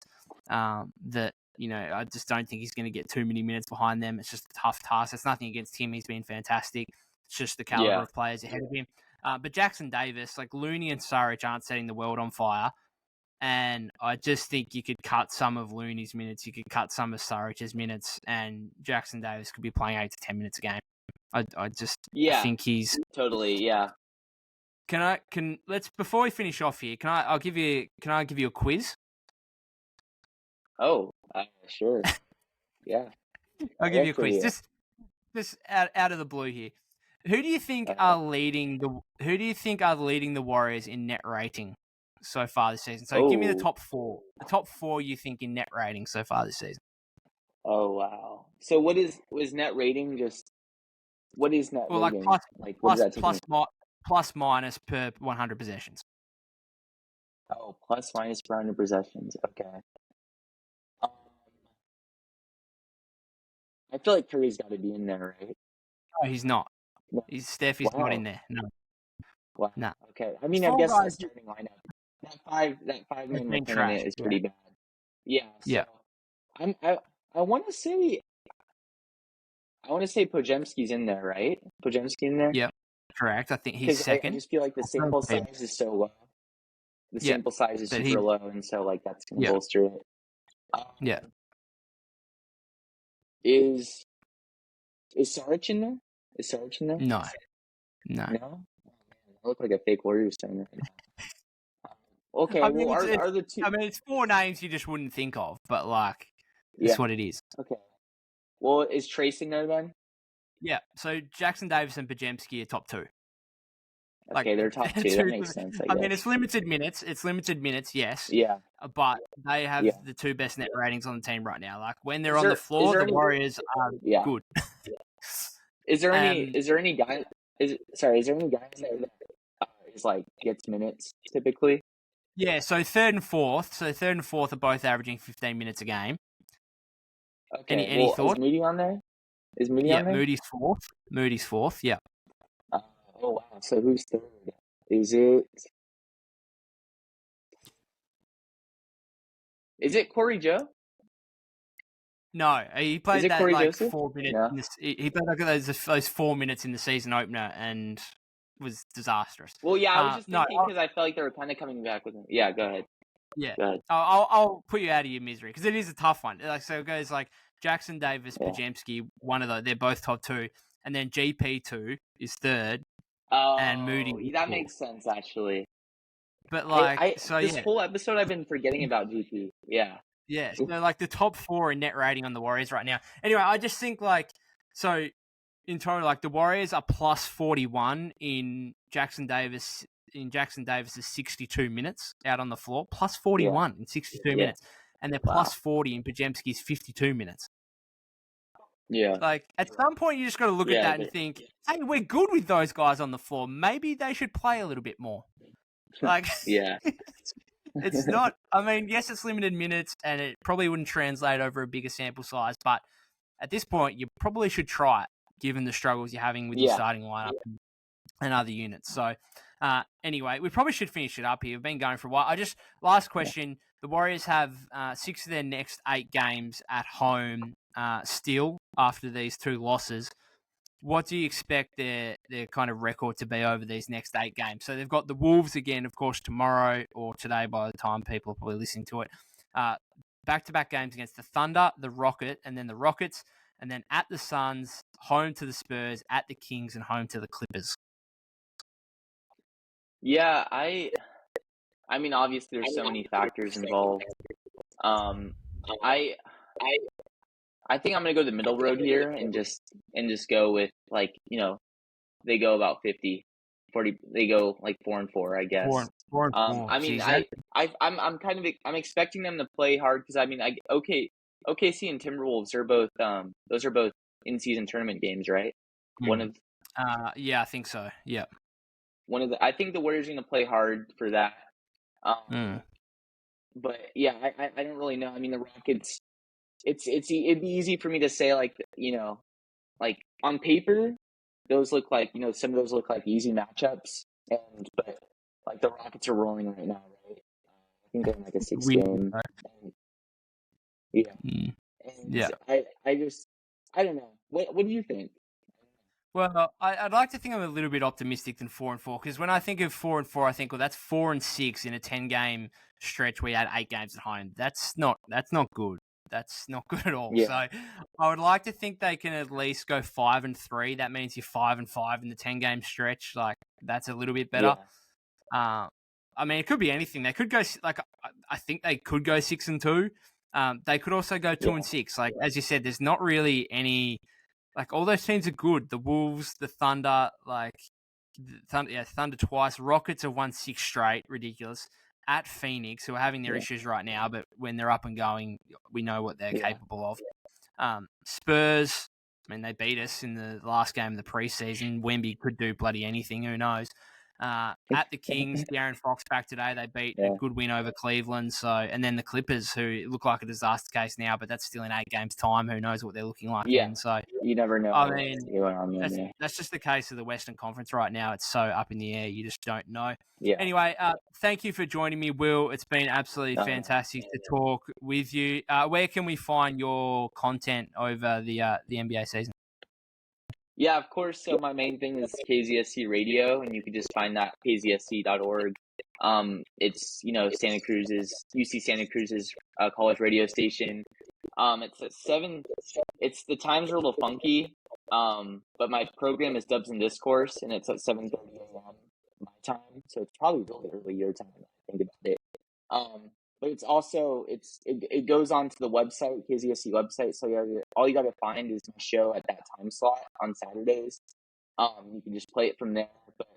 that I just don't think he's going to get too many minutes behind them. It's just a tough task. It's nothing against him. He's been fantastic. It's just the caliber of players ahead of him. But Jackson Davis, like Looney and Saric aren't setting the world on fire. And I just think you could cut some of Looney's minutes. You could cut some of Saric's minutes. And Jackson Davis could be playing 8 to 10 minutes a game. I think he's... Totally, Let's before we finish off here, can I give you a quiz? Oh, sure. Yeah. I'll give you a quiz. Just out of the blue here. Who do you think are leading the Warriors in net rating so far this season? So give me the top 4. The top 4 you think in net rating so far this season. Oh wow. So was net rating just what is net rating? Plus minus per 100 possessions. Oh, plus minus per 100 possessions. Okay. I feel like Curry's got to be in there, right? No, he's not. No. Steph is not in there. No. Wow. No. Okay. I mean, I guess the starting lineup. That 5-man tournament is pretty bad. Yeah. So I want to say Podziemski's in there, right? Podziemski in there? Yep. Correct. I think he's second. I just feel like the sample size is so low. The sample size is super low, and so like that's gonna bolster it. Is Saric in there? Is Saric in there? No. No? Oh, man, I look like a fake Warriors fan right now. Okay, are the two... I mean, it's 4 names you just wouldn't think of, but like, it's what it is. Okay. Well, is Trace in there then? Yeah, so Jackson Davis and Podziemski are top 2. Okay, they're top 2. That makes sense, I guess. I mean, it's limited minutes, yes. Yeah. But they have the 2 best net ratings on the team right now. Like, when they're on the floor, the Warriors are good. Is there any guy there that is like gets minutes typically? Yeah, so third and fourth are both averaging 15 minutes a game. Okay. Any thought? Is Moody on there? On there? Moody's fourth, yeah. Oh wow. So who's third? Is it Corey Joe? No, he Is played it that Corey like Joseph? 4 minutes. No. He played like those 4 minutes in the season opener and was disastrous. Well, yeah, I was just No, thinking because I felt like they were kind of coming back with him. Yeah, go ahead. yeah, Go ahead. I'll put you out of your misery because it is a tough one. Like so, it goes like Jackson Davis, Yeah. Podziemski, one of those. They're both top two, and then GP2 is third, and Moody. Oh, is that fourth. makes sense actually. But like, so This yeah, whole episode I've been forgetting about GP. Yeah. yeah. So like the top four in net rating on the Warriors right now. Anyway, I just think like so in total, like the Warriors are plus 41 in Jackson Davis's 62 minutes out on the floor, plus 41 in 62 Yeah. minutes, and they're Wow. plus 40 in Podziemski's 52 minutes. Yeah. Like at some point, you just got to look at that and think, hey, we're good with those guys on the floor. Maybe they should play a little bit more. Like, Yeah. it's not. I mean, yes, it's limited minutes, and it probably wouldn't translate over a bigger sample size. But at this point, you probably should try it, given the struggles you're having with your starting lineup and other units. So, anyway, we probably should finish it up here. We've been going for a while. Last question. The Warriors have 6 of their next 8 games at home still after these 2 losses. What do you expect their kind of record to be over these next 8 games? So they've got the Wolves again, of course, tomorrow or today by the time people are probably listening to it. Back-to-back games against the Thunder, the Rocket, and then the Rockets, and then at the Suns, home to the Spurs, at the Kings, and home to the Clippers. Yeah, I mean, obviously there's so many factors involved. I think I'm gonna go the middle road here and just go with like, they go about 40, they go like 4-4, I guess. 4-4. I mean, Jeez, I'm expecting them to play hard because I mean, OKC and Timberwolves are both those are both in-season tournament games, right? Yeah, I think so. Yeah. I think the Warriors are gonna play hard for that. But yeah, I don't really know. I mean, the Rockets. It'd be easy for me to say like like on paper, those look like some of those look like easy matchups, but like the Rockets are rolling right now, right? I think they're in like a 6 game. Yeah. I don't know. What do you think? Well, I'd like to think I'm a little bit optimistic than 4-4 because when I think of 4-4, I think, well, that's 4-6 in a 10-game stretch where you had 8 games at home. That's not good. That's not good at all. Yeah. So I would like to think they can at least go 5-3. That means you're 5-5 in the 10-game stretch. Like that's a little bit better. Yeah. I mean, it could be anything. They could go like I think they could go 6-2. They could also go 2-6. Like as you said, there's not really any. Like all those teams are good. The Wolves, the Thunder, Thunder twice. Rockets have won 6 straight. Ridiculous. At Phoenix, who are having their issues right now, but when they're up and going, we know what they're capable of. Spurs, I mean, they beat us in the last game of the preseason. Wemby could do bloody anything. Who knows? At the Kings, De'Aaron Fox back today. They beat a good win over Cleveland. So, and then the Clippers, who look like a disaster case now, but that's still in 8 games' time. Who knows what they're looking like then? So you never know. I mean, that's just the case of the Western Conference right now. It's so up in the air. You just don't know. Yeah. Anyway, thank you for joining me, Will. It's been absolutely fantastic to talk with you. Where can we find your content over the NBA season? Yeah, of course. So my main thing is KZSC Radio, and you can just find that kzsc.org. It's Santa Cruz's UC Santa Cruz's college radio station. It's at 7. It's the times are a little funky. But my program is Dubs and Discourse, and it's at 7:30 a.m. my time, so it's probably really early your time when I think about it. But it's also it goes on to the website, KZSC website. So all you got to find is my show at that time slot on Saturdays. You can just play it from there. But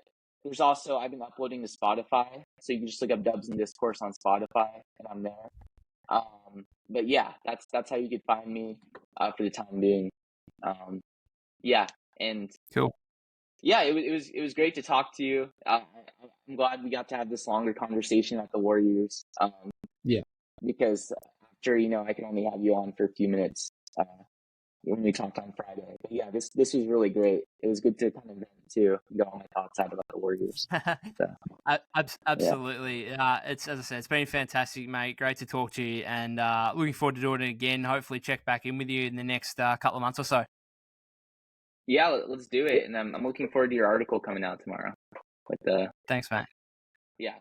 there's also I've been uploading to Spotify, so you can just look up Dubs and Discourse on Spotify, and I'm there. But yeah, that's how you could find me for the time being. And cool. Yeah, it was great to talk to you. I'm glad we got to have this longer conversation at the Warriors. Because after I can only have you on for a few minutes. when we talked on Friday. But yeah, this was really great. It was good to kind of vent too, get all my thoughts out about the Warriors. So yeah. Absolutely. It's, as I said, it's been fantastic, mate. Great to talk to you, and looking forward to doing it again. Hopefully, check back in with you in the next couple of months or so. Yeah, let's do it. And I'm looking forward to your article coming out tomorrow. With the Thanks, mate. Yeah.